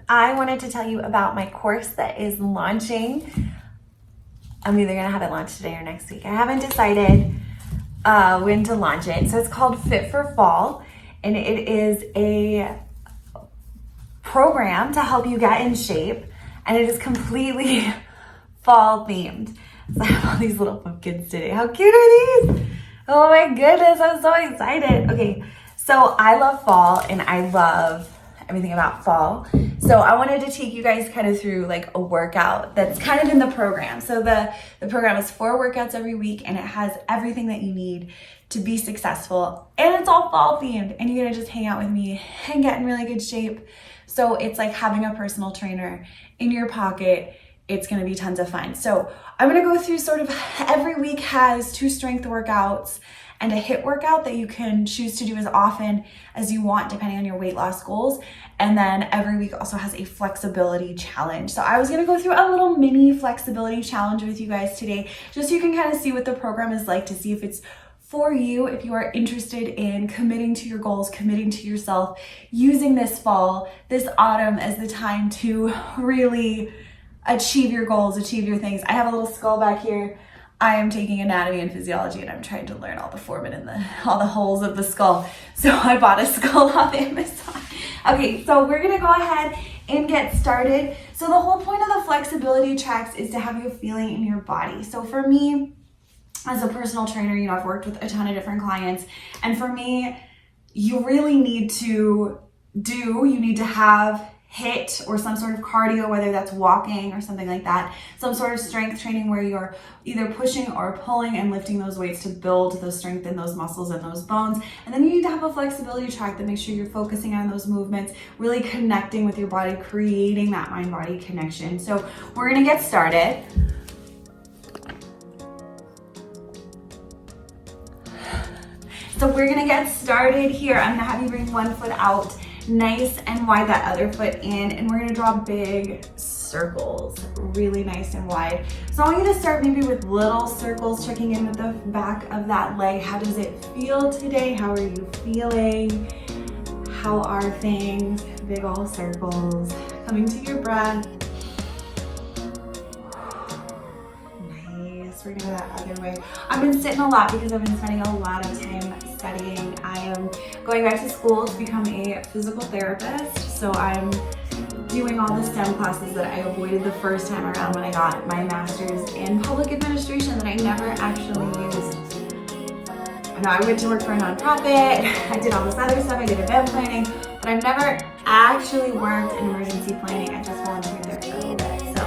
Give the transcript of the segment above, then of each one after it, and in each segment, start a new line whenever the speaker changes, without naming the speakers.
I wanted to tell you about my course that is launching. I'm either gonna have it launched today or next week. I haven't decided when to launch it. So it's called Fit for Fall, and it is a program to help you get in shape, and it is completely fall themed. So I have all these little pumpkins today. How cute are these? Oh my goodness, I'm so excited. Okay, so I love fall and I love everything about fall. So I wanted to take you guys kind of through like a workout that's kind of in the program. So the program is 4 workouts every week, and it has everything that you need to be successful. And it's all fall themed, and you're gonna just hang out with me and get in really good shape. So it's like having a personal trainer in your pocket. It's gonna be tons of fun. So I'm gonna go through sort of every week has 2 strength workouts and a HIIT workout that you can choose to do as often as you want depending on your weight loss goals. And then every week also has a flexibility challenge. So I was gonna go through a little mini flexibility challenge with you guys today, just so you can kind of see what the program is like, to see if it's for you, if you are interested in committing to your goals, committing to yourself, using this fall, this autumn as the time to really achieve your goals, achieve your things. I have a little skull back here. I am taking anatomy and physiology, and I'm trying to learn all the foramen and all the holes of the skull. So I bought a skull off Amazon. Okay, so we're gonna go ahead and get started. So the whole point of the flexibility tracks is to have you feeling in your body. So for me, as a personal trainer, you know, I've worked with a ton of different clients, and for me, you really need to have HIIT or some sort of cardio, whether that's walking or something like that, some sort of strength training where you're either pushing or pulling and lifting those weights to build the strength in those muscles and those bones. And then you need to have a flexibility track that makes sure you're focusing on those movements, really connecting with your body, creating that mind-body connection. So we're gonna get started. So we're gonna get started here. I'm gonna have you bring one foot out nice and wide, that other foot in, and we're gonna draw big circles, really nice and wide. So I want you to start maybe with little circles, checking in with the back of that leg. How does it feel today? How are you feeling? How are things? Big old circles. Coming to your breath. Nice. We're gonna go that other way. I've been sitting a lot because I've been spending a lot of time studying. I am going back to school to become a physical therapist, so I'm doing all the STEM classes that I avoided the first time around when I got my master's in public administration that I never actually used. I know I went to work for a nonprofit, I did all this other stuff, I did event planning, but I've never actually worked in emergency planning. I just volunteered there for a little bit. So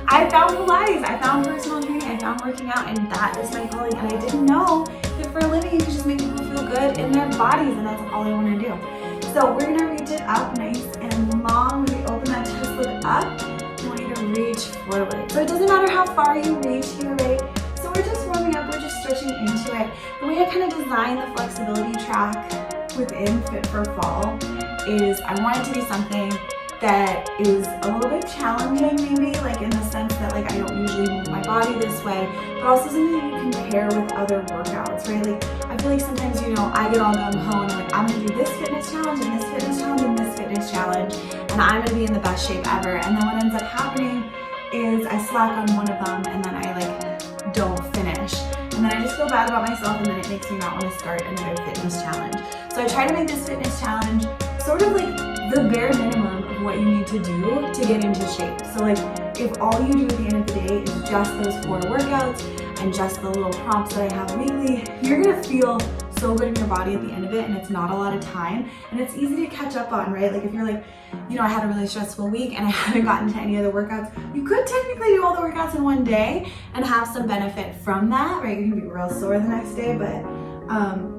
I found Pilates, I found personal training, I found working out, and that is my calling. And I didn't know that for a living you could just make people feel good in their bodies, and that's all I want to do. So we're gonna reach it up nice and long. When we open that chest look up, I want you to reach forward. So it doesn't matter how far you reach here, right? So we're just warming up, we're just stretching into it. The way I kind of designed the flexibility track within Fit for Fall is I want it to be something that is a little bit challenging, maybe, like in the sense that like I don't usually move my body this way, but also something that you can pair with other workouts, right? Like I feel like sometimes, you know, I get all gung-ho and I'm like, I'm gonna do this fitness challenge and this fitness challenge and this fitness challenge, and I'm gonna be in the best shape ever. And then what ends up happening is I slack on one of them and then I like don't finish. And then I just feel bad about myself, and then it makes me not want to start another fitness challenge. So I try to make this fitness challenge sort of like the bare minimum of what you need to do to get into shape. So like if all you do at the end of the day is just those 4 workouts and just the little prompts that I have weekly, you're gonna feel so good in your body at the end of it, and it's not a lot of time, and it's easy to catch up on, right? Like if you're like, you know, I had a really stressful week and I haven't gotten to any of the workouts, you could technically do all the workouts in one day and have some benefit from that, right? You're gonna be real sore the next day, but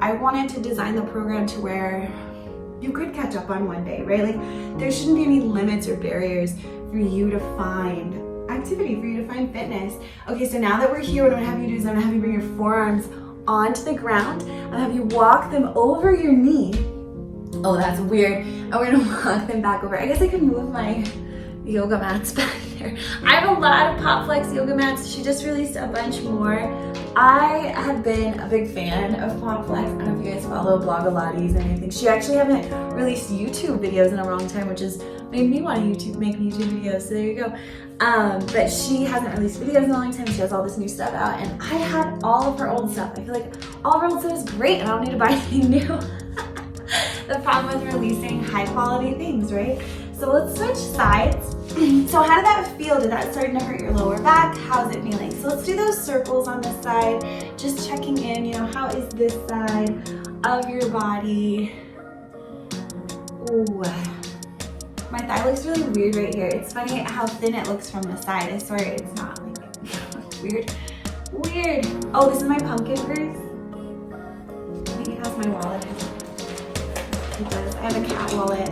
I wanted to design the program to where you could catch up on one day, right? Like there shouldn't be any limits or barriers for you to find activity, for you to find fitness. Okay, so now that we're here, what I'm gonna have you do is I'm gonna have you bring your forearms onto the ground. I'm gonna have you walk them over your knee. Oh, that's weird. And we're gonna walk them back over. I guess I could move my yoga mats back there. I have a lot of Pop Flex yoga mats. She just released a bunch more. I have been a big fan of Pop Flex. I don't know if you guys follow Blogilates or anything. She actually haven't released YouTube videos in a long time, which has made me want to make YouTube videos, so there you go. But she hasn't released videos in a long time. She has all this new stuff out, and I had all of her old stuff. I feel like all of her old stuff is great, and I don't need to buy anything new. The problem with releasing high quality things, right? So let's switch sides. So how did that feel? Did that start to hurt your lower back? How's it feeling? So let's do those circles on this side. Just checking in, you know, how is this side of your body? Ooh. My thigh looks really weird right here. It's funny how thin it looks from the side. I swear it's not like weird. Weird. Oh, this is my pumpkin purse. I think it has my wallet. It does. I have a cat wallet.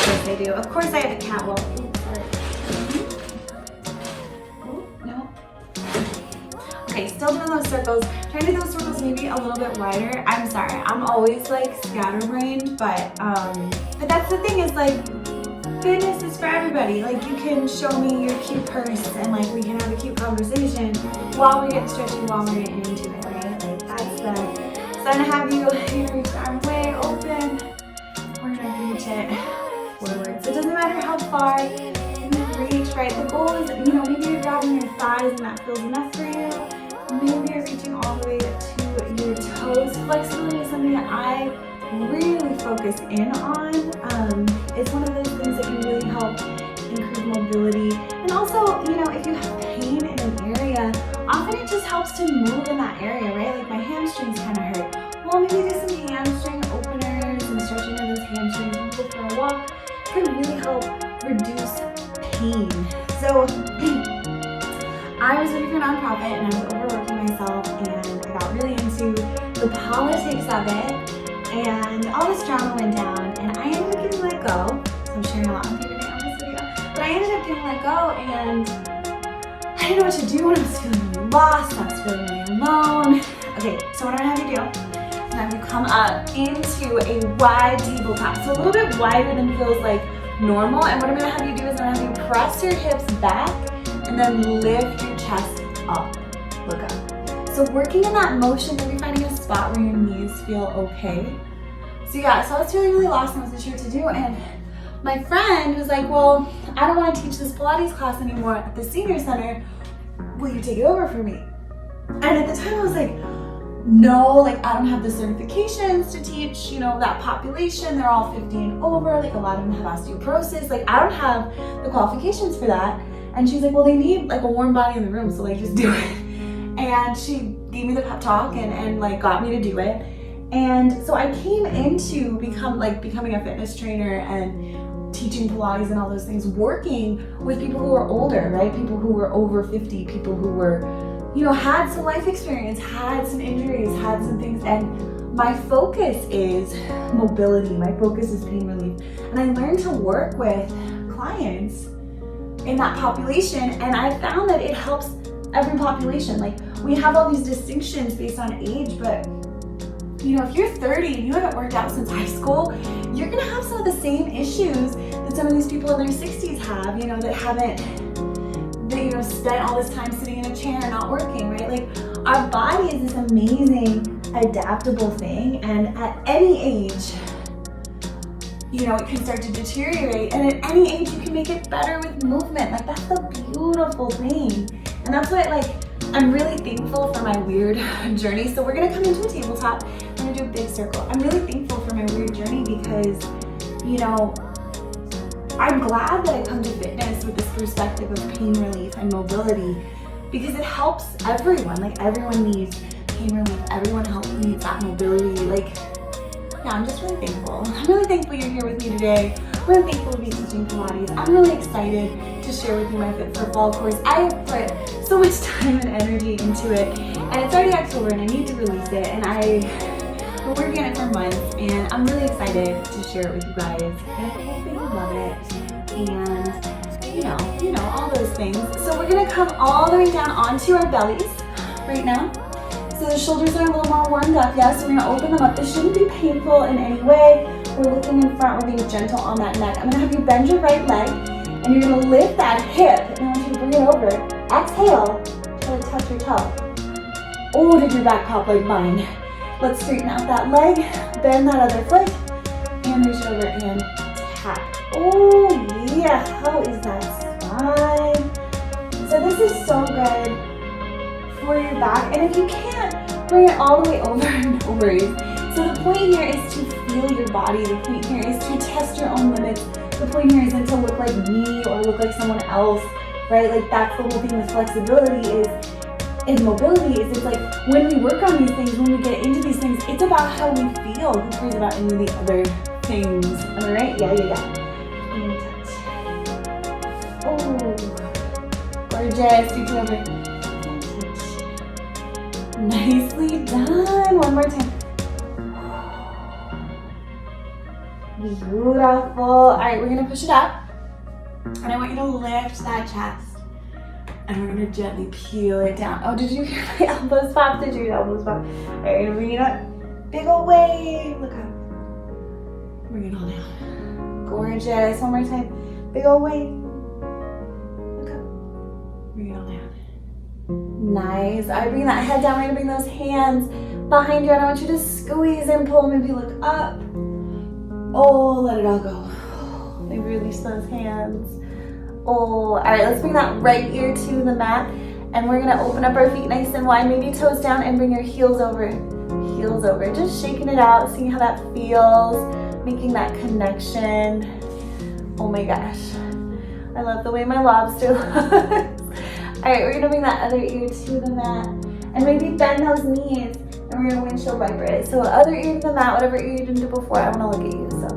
Yes, I do. Of course I have a cat wallet. Oops, sorry. Oh, no. Okay, still doing those circles. Trying to do those circles maybe a little bit wider. I'm sorry. I'm always like scatterbrained, but that's the thing is like fitness is for everybody. Like you can show me your cute purse and like we can have a cute conversation while we get stretching, while we're getting into it, right? Like that's the, so I'm gonna have you reach the arm way open. We're gonna reach it forward. So it doesn't matter how far you reach, right? The goal is, you know, maybe you're grabbing your thighs and that feels enough for you. Maybe you're reaching all the way to your toes. Flexibility is something that I really focus in on. It's one of those things that can really help improve mobility. And also, you know, if you have pain in an area, often it just helps to move in that area, right? Like my hamstrings kind of hurt. Well, maybe do some hamstring openers and stretching of those hamstrings and go for a walk. Can really help reduce pain. So I was working for a nonprofit and I was overworking myself and I got really into the politics of it and all this drama went down and I ended up getting let go. So I'm sharing a lot with you today on this video. But I ended up getting let go and I didn't know what to do and I was feeling really lost, I was feeling really alone. Okay, so what I'm gonna have you do, now you come up into a wide tabletop. So a little bit wider than feels like normal. And what I'm gonna have you do is I'm gonna have you press your hips back and then lift your chest up. Look up. So working in that motion, maybe finding a spot where your knees feel okay. So yeah, so I was feeling really lost and I wasn't sure what to do. And my friend was like, well, I don't want to teach this Pilates class anymore at the senior center. Will you take it over for me? And at the time I was like, no, like I don't have the certifications to teach, you know, that population. They're all 50 and over. Like a lot of them have osteoporosis. Like I don't have the qualifications for that. And she's like, well, they need like a warm body in the room. So like just do it. And she gave me the pep talk and like got me to do it. And so I came into becoming a fitness trainer and teaching Pilates and all those things, working with people who are older, right? People who were over 50, people who were, you know, had some life experience, had some injuries, had some things, and my focus is mobility, my focus is pain relief. And I learned to work with clients in that population, and I found that it helps every population. Like, we have all these distinctions based on age, but you know, if you're 30 and you haven't worked out since high school, you're gonna have some of the same issues that some of these people in their 60s have, you know, that you know, spent all this time sitting in a chair and not working, right? Like, our body is this amazing, adaptable thing, and at any age, you know, it can start to deteriorate, and at any age, you can make it better with movement. Like, that's the beautiful thing, and that's what, like, I'm really thankful for my weird journey. So we're gonna come into a tabletop, I'm gonna do a big circle. I'm really thankful for my weird journey because, you know, I'm glad that I come to fitness with this perspective of pain relief and mobility because it helps everyone. Like, everyone needs pain relief, everyone needs that mobility. Like, yeah, I'm just really thankful. I'm really thankful you're here with me today. I'm really thankful to be teaching Pilates. I'm really excited to share with you my Fit for Fall course. I have put so much time and energy into it, and it's already October and I need to release it, and I've been working on it for months, and I'm really excited to share it with you guys. And I hope that you love it, and you know, all those things. So we're gonna come all the way down onto our bellies right now. So the shoulders are a little more warmed up, yeah? So we're gonna open them up. This shouldn't be painful in any way. We're looking in front, we're being gentle on that neck. I'm gonna have you bend your right leg, and you're gonna lift that hip, and I want you to bring it over. Exhale, try to touch your toe. Oh, did your back pop like mine? Let's straighten out that leg, bend that other foot, and reach over and tap. Oh yeah, how is that spine? So this is so good for your back, and if you can't, bring it all the way over and over. So the point here is to feel your body. The point here is to test your own limits. The point here isn't to look like me or look like someone else, right? Like that's the whole thing with flexibility is, and mobility is, it's like when we work on these things, when we get into these things, it's about how we feel. Who cares about any of the other things? Am I right? Yeah. And touch. Oh, gorgeous. Reach over. And touch. Nicely done. One more time. Beautiful. All right, we're gonna push it up, and I want you to lift that chest, and we're gonna gently peel it down. Oh, did you hear my elbows pop? Did your elbows pop? All right, we're gonna bring it up. Big ol' wave. Look up. Bring it all down. Gorgeous. One more time. Big ol' wave. Look up. Bring it all down. Nice. All right, bring that head down. We're gonna bring those hands behind you, and I want you to squeeze and pull. Maybe look up. Oh, let it all go. Maybe release those hands. Oh, all right, let's bring that right ear to the mat, and we're gonna open up our feet nice and wide, maybe toes down, and bring your heels over. Heels over, just shaking it out, seeing how that feels, making that connection. Oh my gosh, I love the way my lobster looks. All right, we're gonna bring that other ear to the mat, and maybe bend those knees. And we're gonna windshield wiper it. So other ear to the mat, whatever ear you didn't do before. I wanna look at you. So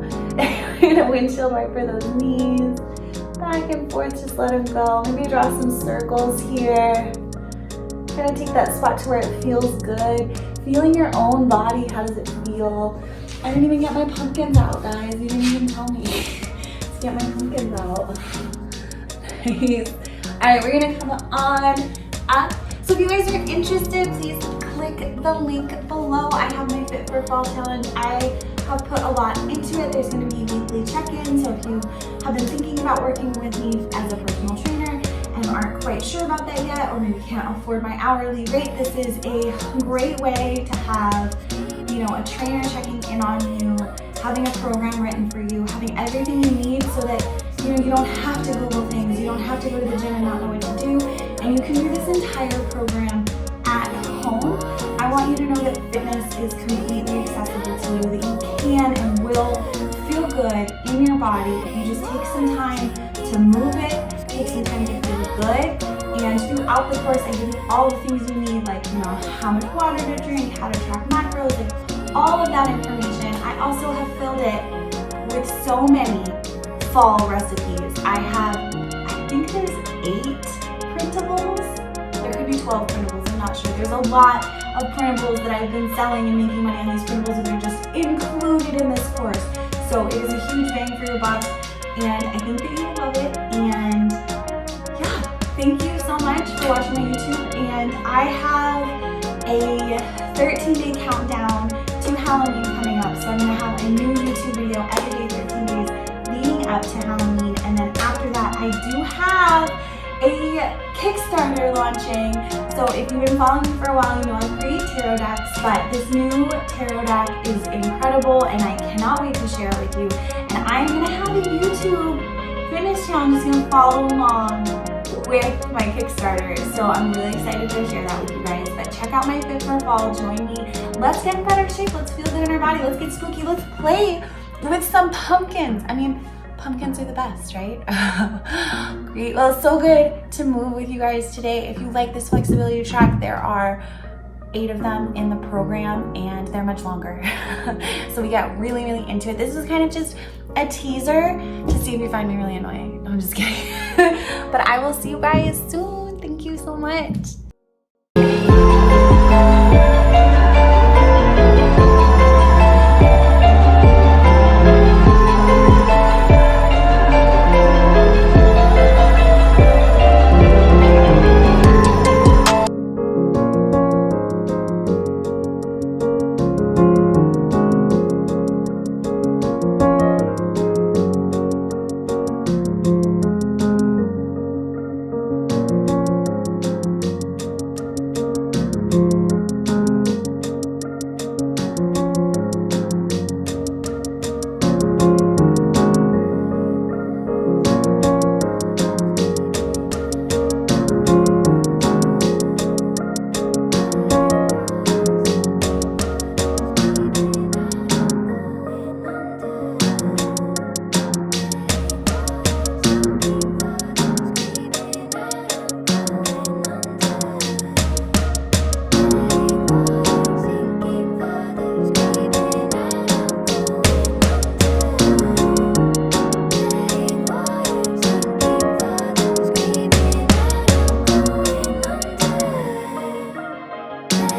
we're gonna windshield wiper those knees. Back and forth, just let them go. Maybe draw some circles here. Kind of take that spot to where it feels good. Feeling your own body, how does it feel? I didn't even get my pumpkins out, guys. You didn't even tell me to get my pumpkins out. Nice. All right, we're gonna come on up. So if you guys are interested, please click the link below. I have my Fit for Fall challenge. I have put a lot into it. There's going to be weekly check-ins. So if you have been thinking about working with me as a personal trainer and aren't quite sure about that yet, or maybe can't afford my hourly rate, this is a great way to have, a trainer checking in on you, having a program written for you, having everything you need so that you don't have to Google things, you don't have to go to the gym and not know what to do, and you can do this entire program at home. I want you to know that fitness is completely accessible to you, that you can and will feel good in your body if you just take some time to move it, take some time to feel good, and throughout the course I give you all the things you need, like how much water to drink, how to track macros, like all of that information. I also have filled it with so many fall recipes. I think there's 8 printables. There could be 12 printables, I'm not sure. There's a lot of printables that I've been selling and making money on these printables, and they're just included in this course. So it is a huge bang for your buck, and I think that you will love it. And yeah, thank you so much for watching my YouTube. And I have a 13-day countdown to Halloween coming up. So I'm gonna have a new YouTube video every day, 13 days leading up to Halloween. And then after that, I do have a Kickstarter launching. So if you've been following me for a while, you know I create tarot decks, but this new tarot deck is incredible and I cannot wait to share it with you. And I'm gonna have a YouTube fitness challenge that's gonna follow along with my Kickstarter. So I'm really excited to share that with you guys. But check out my Fit for Fall, join me. Let's get in better shape, let's feel good in our body, let's get spooky, let's play with some pumpkins. I mean, pumpkins are the best, right? Great. Well, it's so good to move with you guys today. If you like this flexibility track, there are 8 of them in the program and they're much longer. So we got really, really into it. This was kind of just a teaser to see if you find me really annoying. No, I'm just kidding. But I will see you guys soon. Thank you so much.